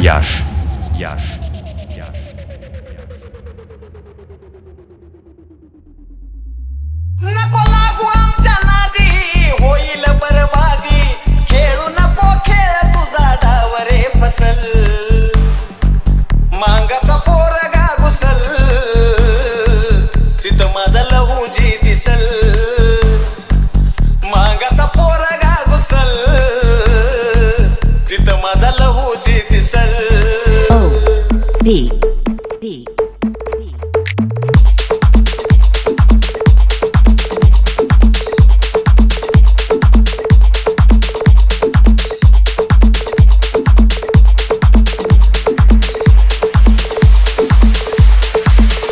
Yash. नको लागू आमच्या नादी, होईल बरबादी. खेळू नको खेळ तुझा डाव रे फसल. मांगाचा पोरगा घुसल, तिथं माझा लहूजी दिसल. मांगाचा पोरगा घुसल, तिथं माझा लहूजी दिसल. B.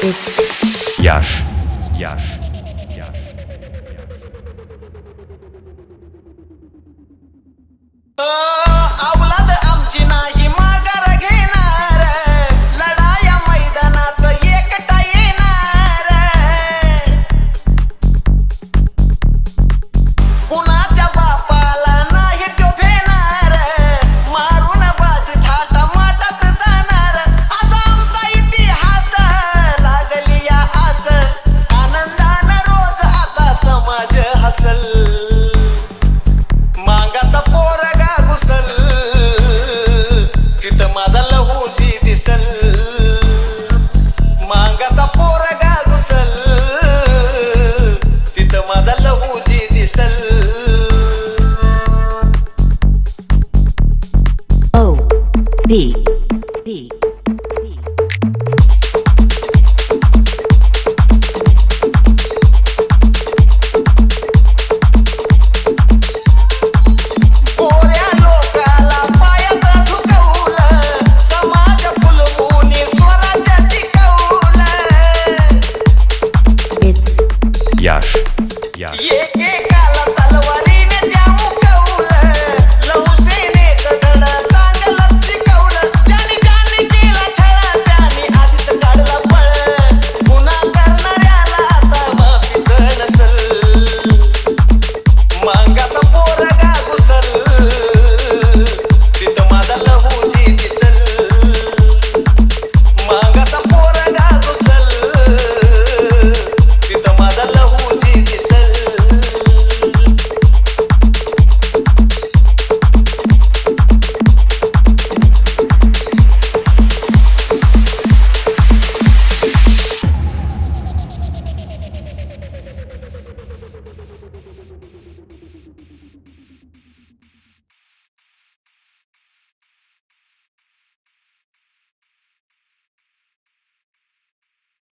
It's Yash. अवलाद आमची नाही माघार घेणार. लढाया मैदानात एकटा येणार. कुणाच्या बापाला नाही तो भेणार. मारून बाजी थाटा माटात जाणार. असा आमचा इतिहास, लागली या आस. आनंदानं रोज आता समाज हसल. मांगाचा पोरगा घुसल, तिथं माझा लहूजी दिसल. मांगाचा पोरगा घुसल, तिथं माझा लहूजी दिसल. O. B.